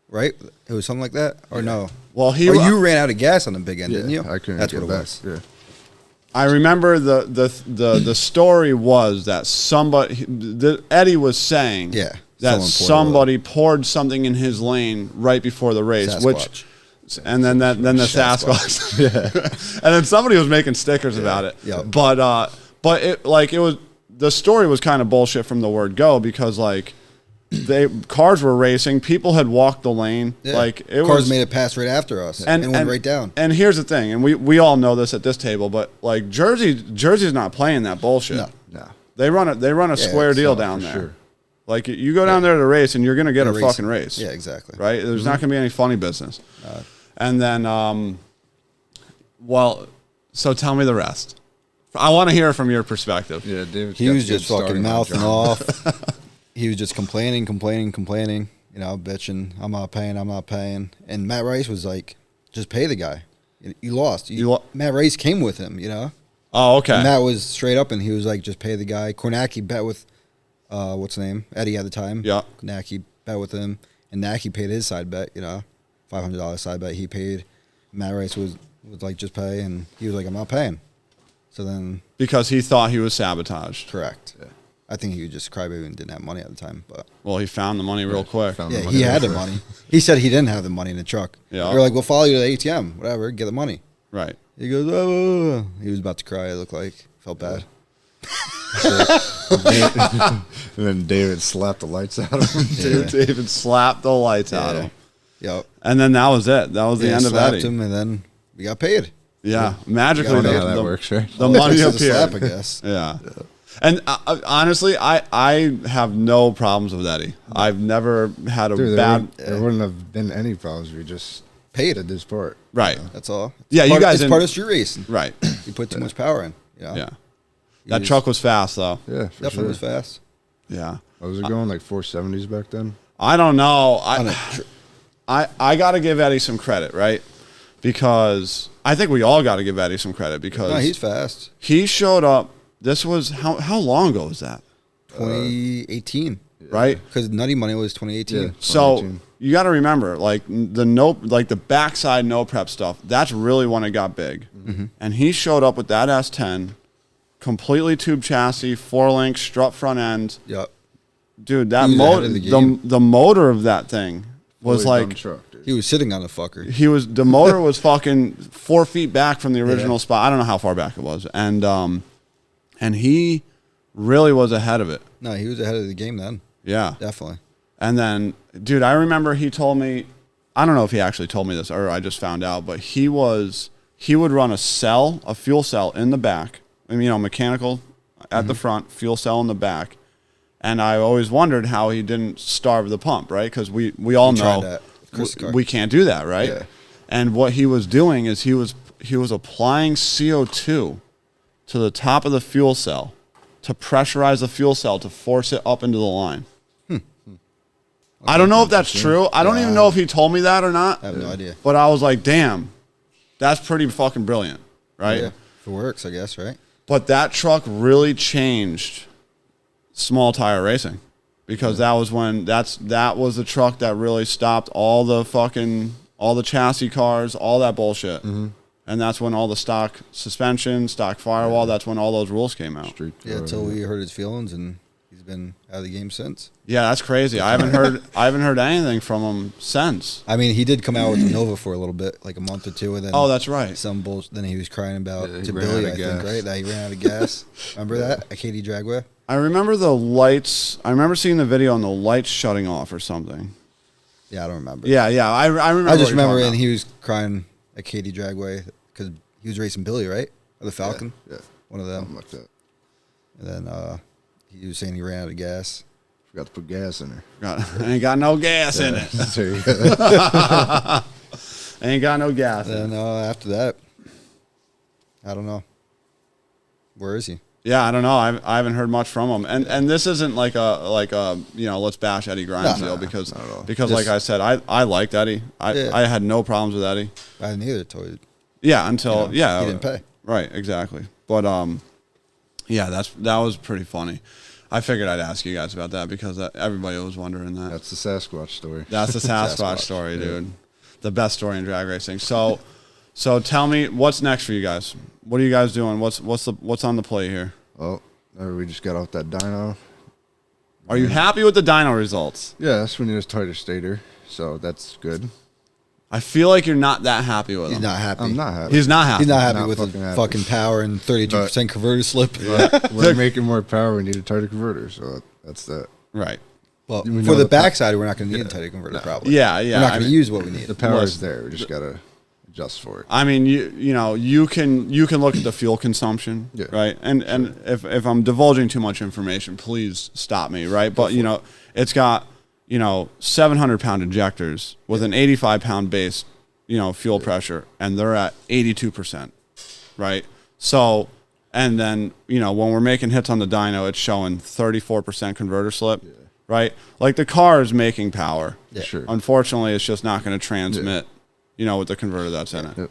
right? It was something like that? Or no? Well, you ran out of gas on the big end, Yeah, didn't you? I couldn't That's get what it back. was. Yeah. I remember the story was that Eddie was saying that somebody poured something in his lane right before the race, Sasquatch. and then the Sasquatch. Yeah. And then somebody was making stickers about it. Yeah. But it was the story was kind of bullshit from the word go because like cars were racing, people had walked the lane. Yeah. Like Cars made it pass right after us and went right down. And here's the thing, and we all know this at this table, but like Jersey's not playing that bullshit. No. They run a square deal down there. Sure. Like you go down there to race and you're gonna get a fucking race. Yeah, exactly. Right? There's not gonna be any funny business. And then so tell me the rest. I want to hear from your perspective. Yeah, David. He was just fucking mouthing off. He was just complaining, you know, bitching, I'm not paying. And Matt Rice was like, just pay the guy. You lost. Matt Rice came with him, you know? Oh, okay. And Matt was straight up and he was like, just pay the guy. Kornacki bet with, what's his name? Eddie at the time. Yeah. Kornacki bet with him. And Naki paid his side bet, you know, $500 side bet he paid. Matt Rice was like, just pay. And he was like, I'm not paying. So then. Because he thought he was sabotaged. Correct. Yeah. I think he was just crybaby and didn't have money at the time. But well, he found the money real quick. Yeah, he had the money. He said he didn't have the money in the truck. Yeah. We were like, we'll follow you to the ATM, whatever, get the money. Right. He goes, oh. He was about to cry, it looked like. Felt bad. And then David slapped the lights out of him. Dude, David slapped the lights out of him. Yep. And then that was it. That was the end of Eddie. Him and then we got paid. Yeah. Magically, I don't know how that works, right? The money The appeared. slap, I guess. Yeah. And honestly, I have no problems with Eddie. I've never had a bad. There wouldn't have been any problems. We just Paid did this part. Right. That's all. Yeah, you guys. It's part of street racing. Right. You put too much power in. You know? Yeah. That truck was fast though. Yeah, for Definitely sure. was fast. Yeah. What was it going like 470s back then? I don't know. I got to give Eddie some credit, right? Because I think we all got to give Eddie some credit because No, he's fast. he showed up. This was how long ago was that? 2018. Right? Because Nutty Money was 2018. Yeah. So 2018. you got to remember, like the backside no prep stuff. That's really when it got big. Mm-hmm. And he showed up with that S10, completely tube chassis, 4-link strut front end. Yep. Dude, that He was motor, ahead of the game. the motor of that thing was Fully done like truck, dude. He was sitting on a fucker. the motor was fucking 4 feet back from the original spot. I don't know how far back it was, and he really was ahead of it. No, he was ahead of the game then. Yeah. Definitely. And then, dude, I remember he told me, I don't know if he actually told me this or I just found out, but he would run a fuel cell in the back, mechanical at the front, fuel cell in the back. And I always wondered how he didn't starve the pump, right? Because we all tried know that with Chris' car. we can't do that, right? Yeah. And what he was doing is he was applying CO2 to the top of the fuel cell to pressurize the fuel cell to force it up into the line. I don't know if that's true. I don't even know if he told me that or not. I have no idea. But I was like, damn, that's pretty fucking brilliant, right? Yeah. If it works, I guess, right? But that truck really changed small tire racing because that was when that was the truck that really stopped all the chassis cars, all that bullshit. And that's when all the stock suspension, stock firewall, that's when all those rules came out. Yeah, until we hurt his feelings, and he's been out of the game since. Yeah, that's crazy. I haven't heard anything from him since. I mean, he did come out with Nova for a little bit, like a month or two, and then That's right. some bullshit. Then he was crying about Yeah, he to ran Billy, out of I think, gas. right? That he ran out of gas. Remember that at Katy Dragway? I remember the lights. I remember seeing the video and the lights shutting off or something. Yeah, I don't remember. Yeah. I remember. I just remember, what you're and talking he was crying at Katy Dragway because he was racing Billy, right? Or the Falcon? Yeah. One of them. Something like that. And then he was saying he ran out of gas. Forgot to put gas in there. about. Ain't got no gas in it. There you go. Ain't got no gas. And then after that, I don't know. Where is he? Yeah, I don't know. I haven't heard much from him, and this isn't like a let's bash Eddie Grimes deal because not at all. because Just- like I said, I liked Eddie. I had no problems with Eddie. I didn't either. Told Yeah, until he didn't pay. Right, exactly. But yeah, that was pretty funny. I figured I'd ask you guys about that because everybody was wondering that. That's the Sasquatch story. That's the Sasquatch story, dude. The best story in drag racing. So tell me what's next for you guys. What are you guys doing? What's on the play here? Well, we just got off that dyno. Are you happy with the dyno results? Yeah, that's when he was tighter stator, so that's good. I feel like you're not that happy with He's him. not happy. I'm not happy. He's not happy. He's not happy Not with the fucking happy. fucking power and 32% converter slip. But we're making more power. We need a tighter converter, so that's that. Right. Well, We for know the the backside, we're not going to need a tighter converter, probably. Yeah. We're not I going to mean- use what we need. The power is Listen, there. We just gotta adjust for it. I mean, you can look at the fuel consumption, Yeah. right? And if I'm divulging too much information, please stop me, right? But it's got 700-pound injectors with an 85-pound base, fuel pressure, and they're at 82%, right? So, and then when we're making hits on the dyno, it's showing 34% converter slip, right? Like the car is making power. Yeah. Sure. Unfortunately, it's just not going to transmit, with the converter that's in it. Yep.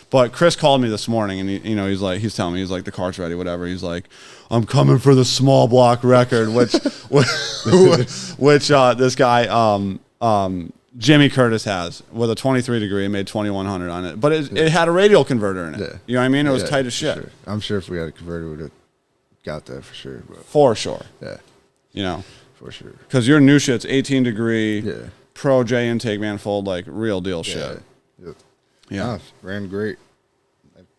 But Chris called me this morning, and he's telling me, he's like, the car's ready, whatever. He's like, I'm coming for the small block record, which this guy Jimmy Curtis has with a 23 degree, made 2100 on it, but it had a radial converter in it. Yeah. You know what I mean? It was Yeah, tight as for shit, sure. I'm sure if we had a converter, we would have got that for sure. But for sure. yeah, for sure. Because your new shit's 18 degree, Yeah. Pro J intake manifold, like real deal shit. Yep. Yeah. Ah, ran great.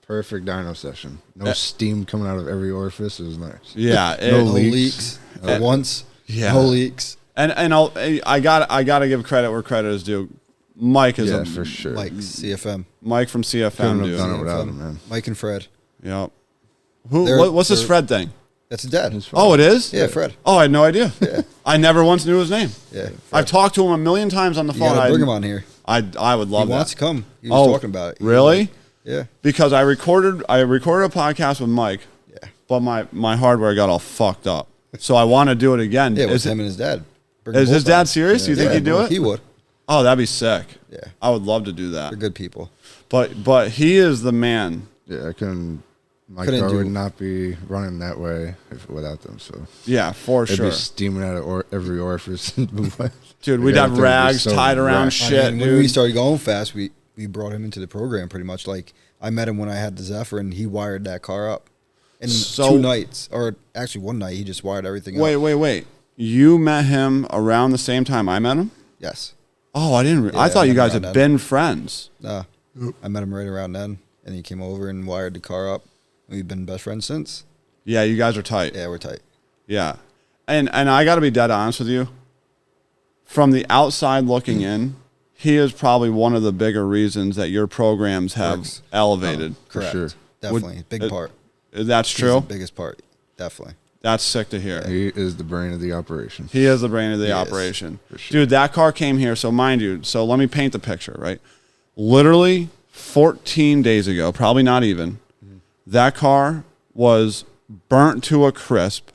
Perfect dyno session. No steam coming out of every orifice. It was nice. Yeah. No No leaks. leaks. Once. Yeah. No leaks. And I gotta give credit where credit is due. Mike is Yeah, for sure. Mike, CFM. Mike from Couldn't CFM, have dude. done it without him, man. Mike and Fred. Yep. They're- What's this they're- Fred thing? That's his dad. His father. Oh, it is? Yeah, Fred. Oh, I had no idea. I never once knew his name. Yeah. I've talked to him a million times on the You phone. got to bring him on here. I would love He that. wants to come. He was talking about it. Really? Yeah. Because I recorded a podcast with Mike, Yeah. but my hardware got all fucked up. So I want to do it again. Yeah, it was Is him and his dad. Bring is them his both dad on. serious? Do you think Yeah, he'd do it? He would. Oh, that'd be sick. Yeah. I would love to do that. They're good people. But he is the man. Yeah, I couldn't. My Couldn't car do- would not be running that way without them. So Yeah, for it'd sure. be steaming out of every orifice. Dude, we'd Yeah, have they'd be rags so tied around wrapped. shit, When we dude. started going fast, we brought him into the program pretty much. Like, I met him when I had the Zephyr, and he wired that car up. In So- 2 nights, or actually 1 night, he just wired everything up. Wait. You met him around the same time I met him? Yes. Oh, I didn't. Yeah, I thought I you met guys him had around been friends. Nah. I met him right around then, and he came over and wired the car up. We've been best friends since. Yeah, you guys are tight. Yeah, we're tight. Yeah. And I got to be dead honest with you. From the outside looking in, he is probably one of the bigger reasons that your programs have Works. elevated. For Correct. sure. Definitely. Big part. That's He's true. the biggest part. Definitely. That's sick to hear. He is the brain of the operation. He is the brain of the He is, operation. for sure. Dude, that car came here. So mind you, so let me paint the picture, right? Literally 14 days ago, probably not even, that car was burnt to a crisp,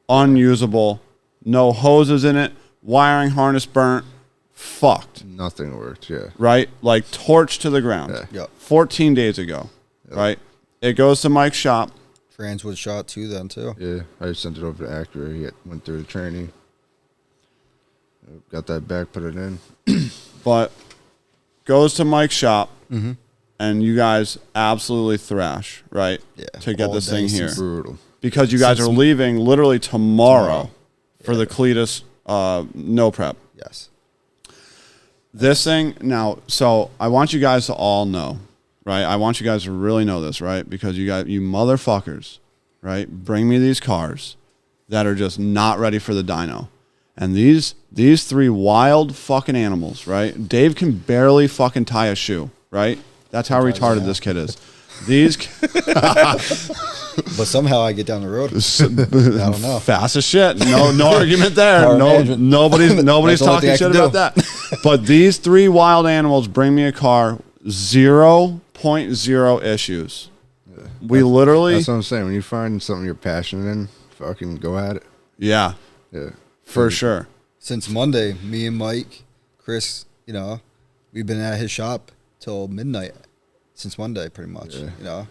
unusable, no hoses in it, wiring harness burnt, fucked, Nothing worked. Yeah. right? Like torched to the ground. Yeah. Yep. 14 days ago, right? It goes to Mike's shop. Trans was shot too then, too. Yeah. I just sent it over to Acura. He went through the training. Got that back, put it in. But goes to Mike's shop, and and you guys absolutely thrash, right? Yeah, To get all this day thing here. Brutal. Because you guys are leaving literally tomorrow for the Cletus no prep. Yes. This thing now, so I want you guys to all know, right? I want you guys to really know this, right? Because you motherfuckers, right? Bring me these cars that are just not ready for the dyno. And these three wild fucking animals, right? Dave can barely fucking tie a shoe, right? That's how retarded this kid is. These But somehow I get down the road. I don't know. fast as shit. No argument there. Power No, management. nobody's That's the only talking thing I shit can about that. But these three wild animals bring me a car 0.0 issues. Yeah. We literally, That's what I'm saying. When you find something you're passionate in, fucking go at it. yeah, Yeah. for sure. Since Monday, me and Mike, Chris, you know, we've been at his shop till midnight since Monday, pretty much. Yeah. You know.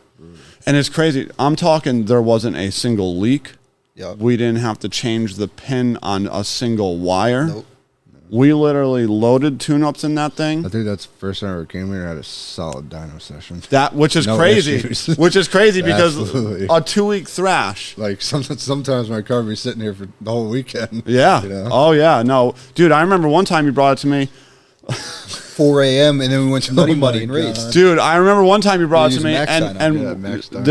And it's crazy. I'm talking. There wasn't a single leak. Yep. We didn't have to change the pin on a single wire. Nope. We literally loaded tune-ups in that thing. I think that's the first time I ever came here and had a solid dyno session. Which is No crazy. issues. Which is crazy because Absolutely. a 2-week thrash. Like sometimes my car would be sitting here for the whole weekend. Yeah. You know? Oh yeah. No, dude. I remember one time you brought it to me. 4 a.m. and then we went to Nutty my Muddy and raced. God. Dude, I remember one time you brought it to using me, Max and Dyno. Yeah, Max Dyno.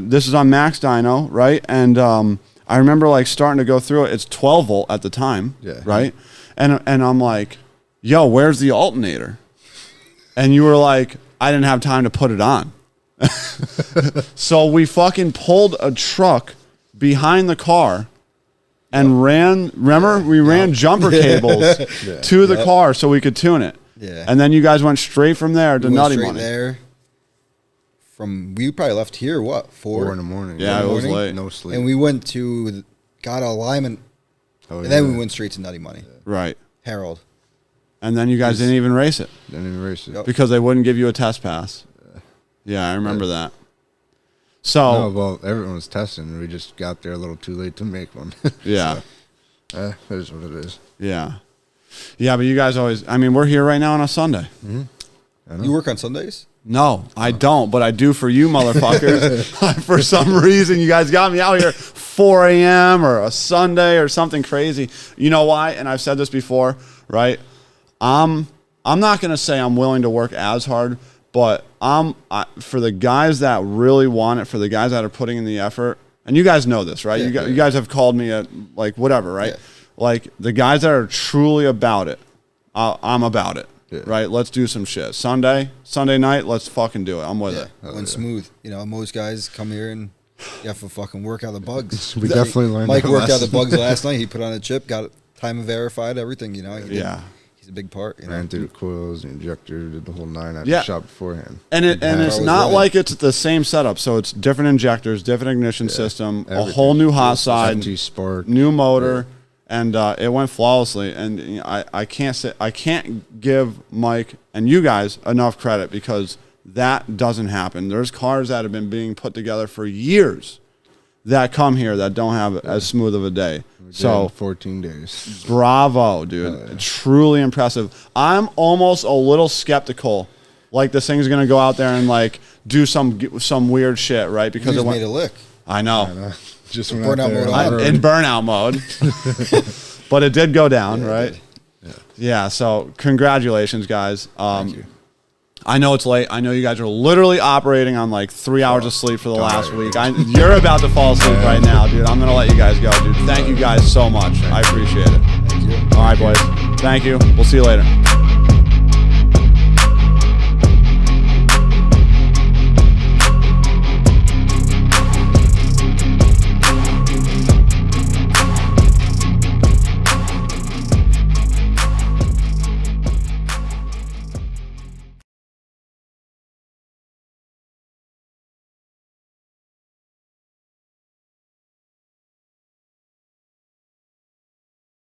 this is on Max Dyno, right? And I remember like starting to go through it. It's 12 volt at the time, Yeah. right? And I'm like, yo, where's the alternator? And you were like, I didn't have time to put it on. So we fucking pulled a truck behind the car and ran. Remember, we ran jumper cables to the car so we could tune it. Yeah. And then you guys went straight from there to We went Nutty straight Money. there. We probably left here, what, 4 in the morning. Yeah, it was morning? late. No sleep. And we went to, got alignment, Oh, and then yeah. we went straight to Nutty Money. Right. Harold. And then you guys didn't even race it Didn't even race it. Yep. because they wouldn't give you a test pass. Yeah, I remember that. So, No, well, everyone was testing. We just got there a little too late to make one. yeah. It is what it is. Yeah. Yeah, but you guys always, I mean, we're here right now on a Sunday. I know. You work on Sundays? No, I don't, but I do for you motherfuckers. For some reason, you guys got me out here 4 a.m. or a Sunday or something crazy. You know why? And I've said this before, right? I'm not going to say I'm willing to work as hard, but for the guys that really want it, for the guys that are putting in the effort, and you guys know this, right? Yeah, you guys have called me at like whatever, right? Yeah. Like the guys that are truly about it, I'm about it. Yeah. Right, let's do some shit. Sunday night, let's fucking do it. I'm with it. Went smooth. You know, most guys come here and you have to fucking work out the bugs. We definitely learned Mike that worked out the lesson. bugs last night. He put on a chip, got time verified, everything, you know. Yeah. He's a big part, you know. Ran through the coils, the injector, did the whole 9 at Yeah. the shop beforehand. And it's was not running. like it's the same setup. So it's different injectors, different ignition system, a Everything. whole new hot side, FT Spark. new motor, and it went flawlessly. And you know, I can't give Mike and you guys enough credit because that doesn't happen. There's cars that have been being put together for years that come here that don't have as smooth of a day. So 14 days. bravo, dude. Truly impressive. I'm almost a little skeptical. Like this thing's gonna go out there and like do some weird shit, right? We Because just it made a lick. I know. Just went Burnout out there mode and on. rode. In burnout mode. But it did go down, right? Yeah. So congratulations, guys. Thank you. I know it's late. I know you guys are literally operating on like 3 hours of sleep for the last week. You're about to fall asleep right now, dude. I'm gonna let you guys go, dude. Thank you guys so much. I appreciate it. Thank you. All right, boys. Thank you. We'll see you later.